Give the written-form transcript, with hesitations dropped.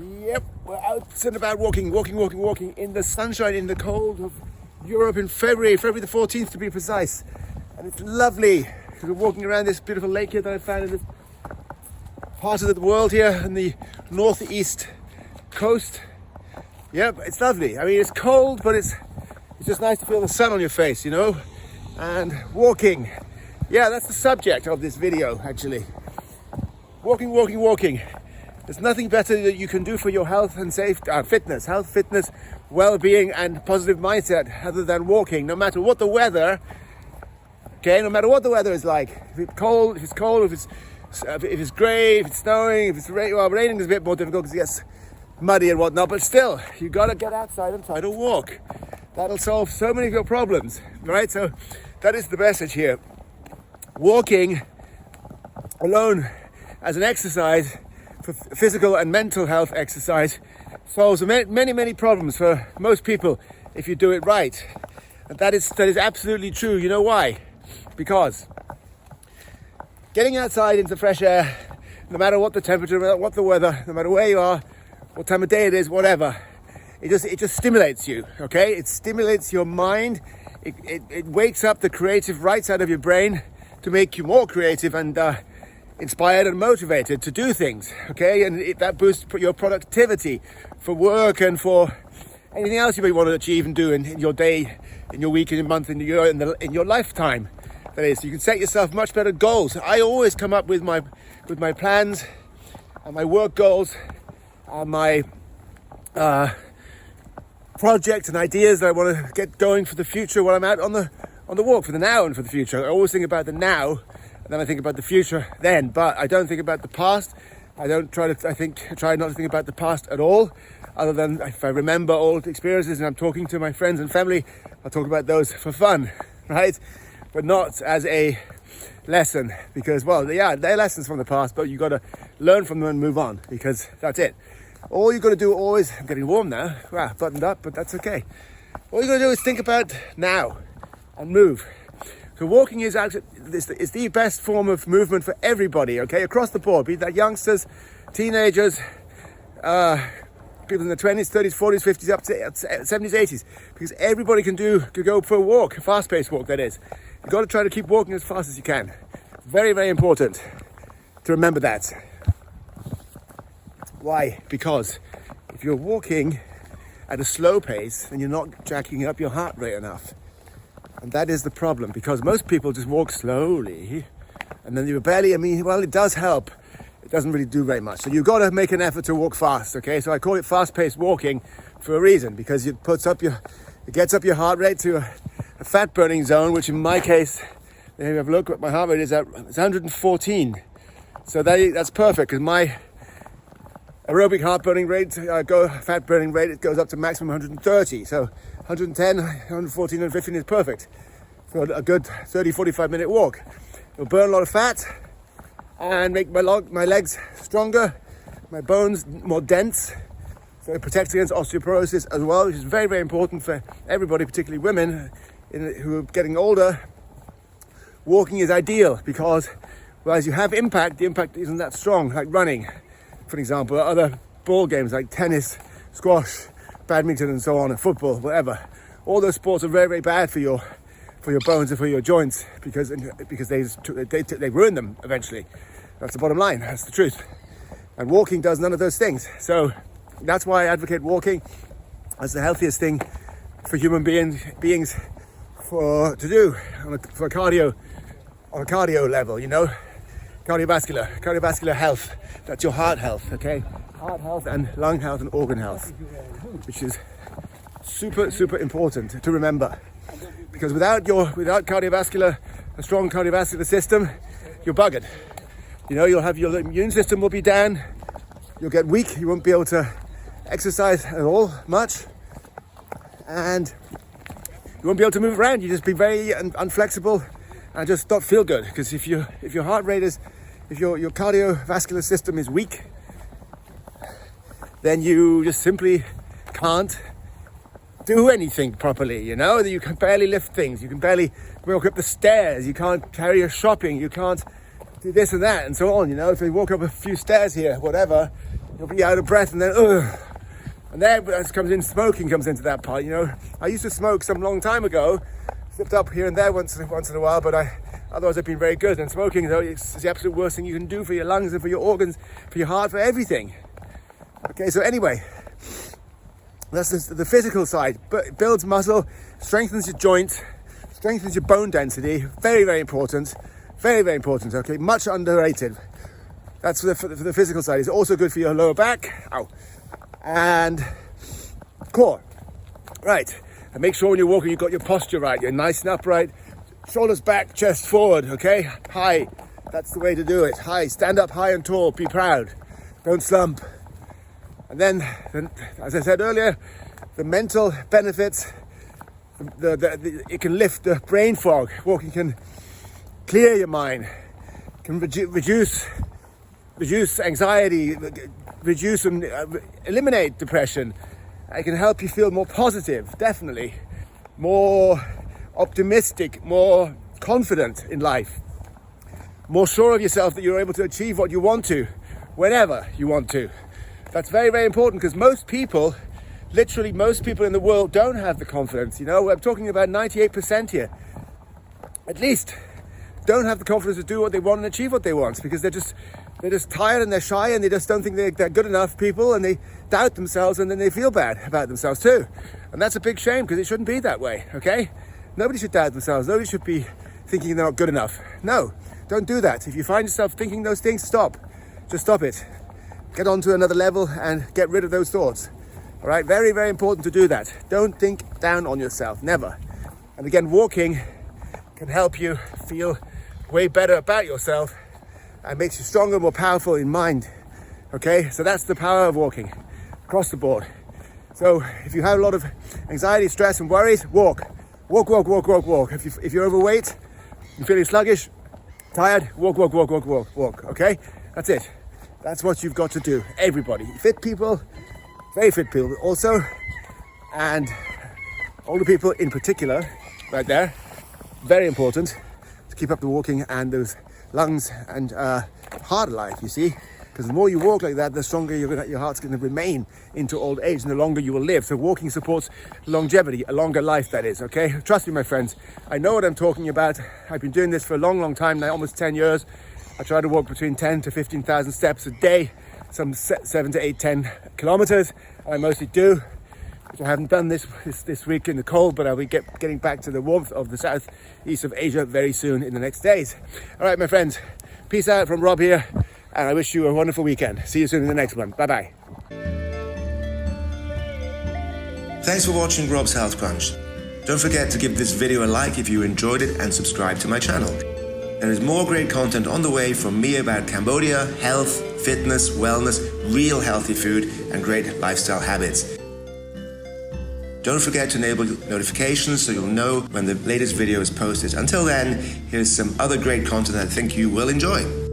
Yep, we're out and about walking in the sunshine, in the cold of Europe in February the 14th to be precise. And it's lovely. We're walking around this beautiful lake here that I found in this part of the world here in the northeast coast. Yep, it's lovely. I mean, it's cold, but it's just nice to feel the sun on your face, you know? And walking. Yeah, that's the subject of this video, actually. Walking. There's nothing better that you can do for your health and fitness, well-being and positive mindset other than walking, no matter what the weather, okay? No matter what the weather is like. If it's cold, if it's grey, if it's snowing, if it's raining, well, raining is a bit more difficult because it gets muddy and whatnot, but still, you gotta get outside and try to walk. That'll solve so many of your problems, right? So that is the message here. Walking alone as an exercise, for physical and mental health exercise, solves many problems for most people if you do it right. And that is absolutely true. You know why? Because getting outside into fresh air, no matter what the temperature, no matter what the weather, no matter where you are, what time of day it is, whatever, it just stimulates you, okay? It stimulates your mind. It wakes up the creative right side of your brain to make you more creative and inspired and motivated to do things, okay? And that boosts your productivity for work and for anything else you may want to achieve and do in your day, in your week, in your month, in your lifetime. That is, you can set yourself much better goals. I always come up with my plans and my work goals and my projects and ideas that I want to get going for the future while I'm out on the walk, for the now and for the future. I always think about the now. Then I think about the future then, but I don't think about the past. I try not to think about the past at all, other than if I remember old experiences and I'm talking to my friends and family, I'll talk about those for fun, right? But not as a lesson, because, well, yeah, they're lessons from the past, but you got to learn from them and move on, because that's it. All you got to do always, I'm getting warm now, wow, buttoned up, but that's okay. All you got to do is think about now and move. So walking is the best form of movement for everybody, okay, across the board, be that youngsters, teenagers, people in their 20s, 30s, 40s, 50s, up to 70s, 80s, because everybody can go for a walk, a fast-paced walk, that is. You've got to try to keep walking as fast as you can. Very, very important to remember that. Why? Because if you're walking at a slow pace, then you're not jacking up your heart rate enough. And that is the problem, because most people just walk slowly and then it does help. It doesn't really do very much. So you've got to make an effort to walk fast, okay? So I call it fast-paced walking for a reason, because it gets up your heart rate to a fat-burning zone, which in my case, let me have a look, what my heart rate is at, it's 114. So that's perfect, because my aerobic heart-burning rate, fat-burning rate, it goes up to maximum 130. So 110, 114, 115 is perfect for a good 30, 45 minute walk. It'll burn a lot of fat and make my legs stronger, my bones more dense. So it protects against osteoporosis as well, which is very, very important for everybody, particularly women who are getting older. Walking is ideal because, well, as you have impact, the impact isn't that strong, like running, for example, or other ball games like tennis, squash, badminton and so on, and football, whatever. All those sports are very, very bad for your bones and for your joints because they ruin them eventually. That's the bottom line. That's the truth. And walking does none of those things. So that's why I advocate walking as the healthiest thing for human beings to do on a cardio level. You know, cardiovascular health. That's your heart health. Okay. Heart health and lung health and organ health, which is super important to remember, because without a strong cardiovascular system, you're buggered. You know, your immune system will be down, you'll get weak, you won't be able to exercise at all much, and you won't be able to move around. You just be very unflexible and just not feel good, because if your cardiovascular system is weak, then you just simply can't do anything properly, you know? You can barely lift things, you can barely walk up the stairs, you can't carry your shopping, you can't do this and that and so on, you know? If you walk up a few stairs here, whatever, you'll be out of breath, and then and then smoking comes into that part. You know, I used to smoke some long time ago, slipped up here and there once in a while, but otherwise I've been very good. And smoking, though, is the absolute worst thing you can do for your lungs and for your organs, for your heart, for everything. Okay, so anyway, that's the physical side. But it builds muscle, strengthens your joints, strengthens your bone density. Very, very important. Very, very important. Okay, much underrated. That's for the physical side. It's also good for your lower back. Ow. And core. Right. And make sure when you're walking, you've got your posture right. You're nice and upright. Shoulders back, chest forward. Okay? High. That's the way to do it. High. Stand up high and tall. Be proud. Don't slump. And then as I said earlier, the mental benefits. It can lift the brain fog. Walking can clear your mind. Can reduce anxiety, reduce and eliminate depression. It can help you feel more positive, definitely, more optimistic, more confident in life, more sure of yourself that you're able to achieve what you want to, whenever you want to. That's very, very important, because most people, literally most people in the world, don't have the confidence. You know, I'm talking about 98% here, at least, don't have the confidence to do what they want and achieve what they want, because they're just tired and they're shy and they just don't think they're good enough people, and they doubt themselves, and then they feel bad about themselves too. And that's a big shame, because it shouldn't be that way, okay? Nobody should doubt themselves. Nobody should be thinking they're not good enough. No, don't do that. If you find yourself thinking those things, stop. Just stop it. Get on to another level and get rid of those thoughts. All right, very, very important to do that. Don't think down on yourself, never. And again, walking can help you feel way better about yourself and makes you stronger, more powerful in mind. Okay, so that's the power of walking across the board. So if you have a lot of anxiety, stress and worries, walk. Walk. If you're overweight, you're feeling sluggish, tired, walk. Okay, that's it. That's what you've got to do. Everybody, fit people, very fit people also, and older people in particular, right there, very important to keep up the walking and those lungs and heart alive, you see, because the more you walk like that, the stronger your heart's going to remain into old age, and the longer you will live. So walking supports longevity, a longer life, that is. Okay, trust me, my friends, I know what I'm talking about. I've been doing this for a long time now, almost 10 years. I try to walk between 10 to 15,000 steps a day, some 7 to 8, 10 kilometers, and I mostly do. I haven't done this week in the cold, but I'll be getting back to the warmth of the southeast of Asia very soon in the next days. All right, my friends, peace out from Rob here, and I wish you a wonderful weekend. See you soon in the next one. Bye-bye. Thanks for watching Rob's Health Crunch. Don't forget to give this video a like if you enjoyed it, and subscribe to my channel. There is more great content on the way from me about Cambodia, health, fitness, wellness, real healthy food, and great lifestyle habits. Don't forget to enable notifications so you'll know when the latest video is posted. Until then, here's some other great content I think you will enjoy.